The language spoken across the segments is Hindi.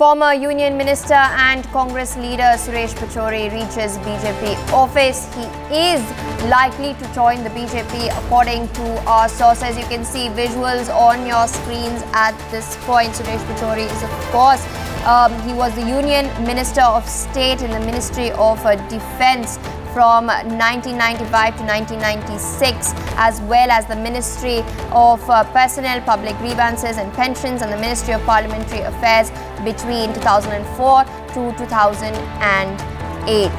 Former Union Minister and Congress leader Suresh Pachori reaches BJP office. He is likely to join the BJP according to our sources. You can see visuals on your screens at this point. Suresh Pachori is, of course, he was the Union Minister of State in the Ministry of Defence from 1995 to 1996, as well as the Ministry of Personnel, Public Grievances and Pensions, and the Ministry of Parliamentary Affairs between 2004 to 2008.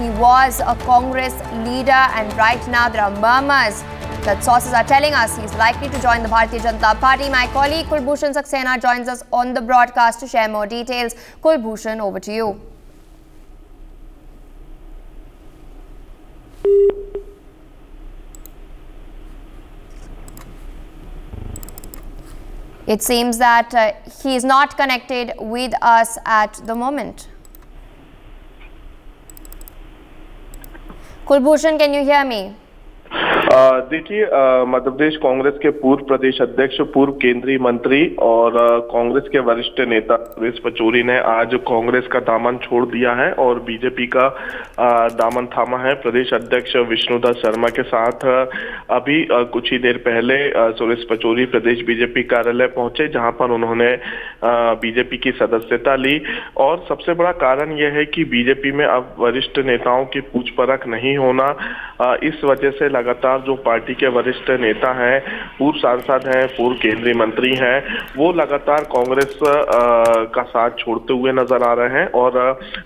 He was a Congress leader, and right now there are murmurs that sources are telling us he's likely to join the Bharatiya Janata Party. My colleague Kulbhushan Saxena joins us on the broadcast to share more details. Kulbhushan, over to you. It seems that he is not connected with us at the moment. Kulbhushan, can you hear me? देखिए, मध्य प्रदेश कांग्रेस के पूर्व प्रदेश अध्यक्ष, पूर्व केंद्रीय मंत्री और कांग्रेस के वरिष्ठ नेता सुरेश पचौरी ने आज कांग्रेस का दामन छोड़ दिया है और बीजेपी का दामन थामा है। प्रदेश अध्यक्ष विष्णुदत्त शर्मा के साथ अभी कुछ ही देर पहले सुरेश पचौरी प्रदेश बीजेपी कार्यालय पहुंचे, जहां पर उन्होंने बीजेपी की सदस्यता ली। और सबसे बड़ा कारण यह है कि बीजेपी में अब वरिष्ठ नेताओं की पूछ परख नहीं होना, इस वजह से लगातार जो पार्टी के वरिष्ठ नेता हैं, पूर्व सांसद हैं, पूर्व केंद्रीय मंत्री हैं, वो लगातार कांग्रेस का साथ छोड़ते हुए नजर आ रहे हैं। और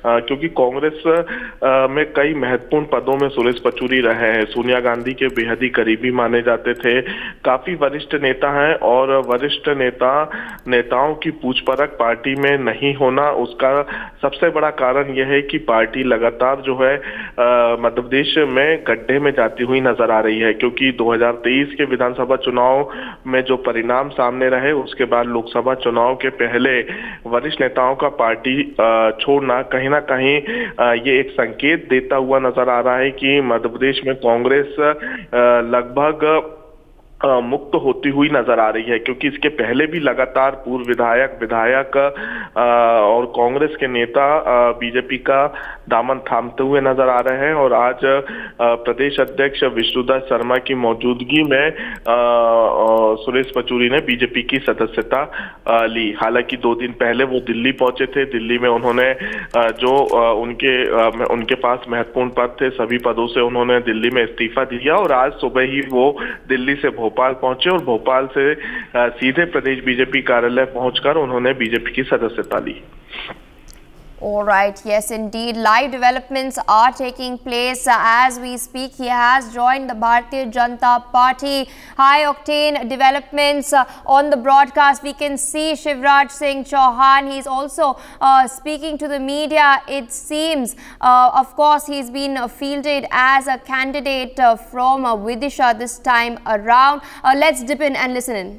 क्योंकि कांग्रेस में कई महत्वपूर्ण पदों में सुरेश पचौरी रहे हैं, सोनिया गांधी के बेहद ही करीबी माने जाते थे, काफी वरिष्ठ नेता हैं, और वरिष्ठ नेताओं की पूछ परख पार्टी में नहीं होना, उसका सबसे बड़ा कारण यह है कि पार्टी लगातार जो है मध्य प्रदेश में गड्ढे में जाती हुई नजर आ रही है। क्योंकि 2023 के विधानसभा चुनाव में जो परिणाम सामने रहे, उसके बाद लोकसभा चुनाव के पहले वरिष्ठ नेताओं का पार्टी छोड़ना कहीं ना कहीं ये एक संकेत देता हुआ नजर आ रहा है कि मध्य प्रदेश में कांग्रेस लगभग मुक्त होती हुई नजर आ रही है। क्योंकि इसके पहले भी लगातार पूर्व विधायक और कांग्रेस के नेता बीजेपी का दामन थामते हुए नजर आ रहे हैं। और आज प्रदेश अध्यक्ष विष्णुदत्त शर्मा की मौजूदगी में सुरेश पचौरी ने बीजेपी की सदस्यता ली। हालांकि 2 दिन पहले वो दिल्ली पहुंचे थे। दिल्ली में उन्होंने जो उनके पास महत्वपूर्ण पद थे, सभी पदों से उन्होंने दिल्ली में इस्तीफा दिया और आज सुबह ही वो दिल्ली से भोपाल पहुंचे और भोपाल से सीधे प्रदेश बीजेपी कार्यालय पहुंचकर उन्होंने बीजेपी की सदस्यता ली। All right, yes indeed, live developments are taking place as we speak. He has joined the Bharatiya Janata Party. High octane developments on the broadcast. We can see Shivraj Singh Chauhan. He's also speaking to the media. It seems, of course, he's been fielded as a candidate from Vidisha this time around. Let's dip in and listen in.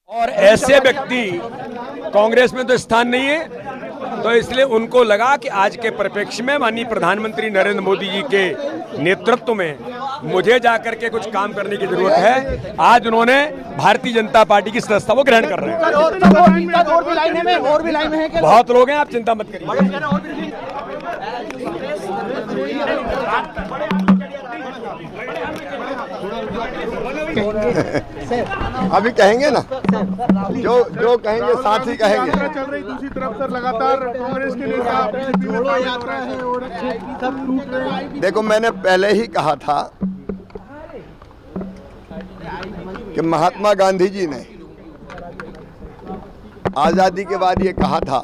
और ऐसे व्यक्ति कांग्रेस में तो स्थान नहीं है, तो इसलिए उनको लगा कि आज के परिप्रेक्ष्य में माननीय प्रधानमंत्री नरेंद्र मोदी जी के नेतृत्व में मुझे जाकर के कुछ काम करने की जरूरत है। आज उन्होंने भारतीय जनता पार्टी की सदस्यता वो ग्रहण कर रहे हैं। और भी लाइन है, बहुत लोग हैं, आप चिंता मत करिए। अभी कहेंगे ना, जो कहेंगे साथ ही कहेंगे। चल रही दूसरी तरफ सर, लगातार कांग्रेस के नेता यात्रा है और सब टूट रहे हैं। देखो, मैंने पहले ही कहा था कि महात्मा गांधी जी ने आजादी के बाद ये कहा था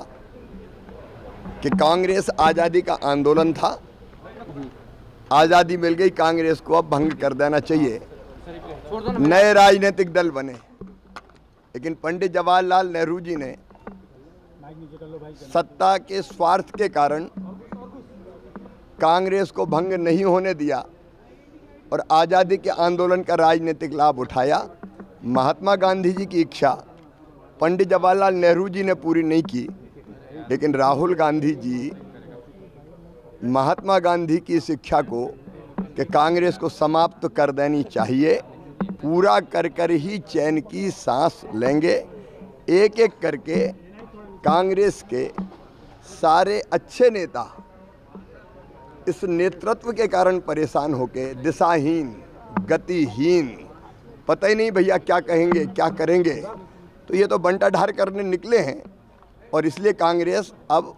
कि कांग्रेस आजादी का आंदोलन था, आजादी मिल गई, कांग्रेस को अब भंग कर देना चाहिए, नए राजनीतिक दल बने। लेकिन पंडित जवाहरलाल नेहरू जी ने सत्ता के स्वार्थ के कारण कांग्रेस को भंग नहीं होने दिया और आज़ादी के आंदोलन का राजनीतिक लाभ उठाया। महात्मा गांधी जी की इच्छा पंडित जवाहरलाल नेहरू जी ने पूरी नहीं की, लेकिन राहुल गांधी जी महात्मा गांधी की शिक्षा को कि कांग्रेस को समाप्त कर देनी चाहिए, पूरा कर ही चैन की सांस लेंगे। एक एक करके कांग्रेस के सारे अच्छे नेता इस नेतृत्व के कारण परेशान होके दिशाहीन, गतिहीन, पता ही नहीं भैया क्या कहेंगे क्या करेंगे, तो ये तो बंटाढार करने निकले हैं और इसलिए कांग्रेस अब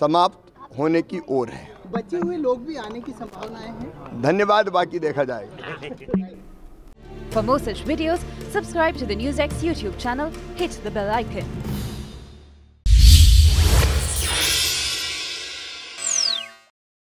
समाप्त होने की ओर है। बचे हुए लोग भी आने की संभावनाएं हैं। धन्यवाद, बाकी देखा जाएगा। For more such videos, subscribe to the NewsX YouTube channel, hit the bell icon.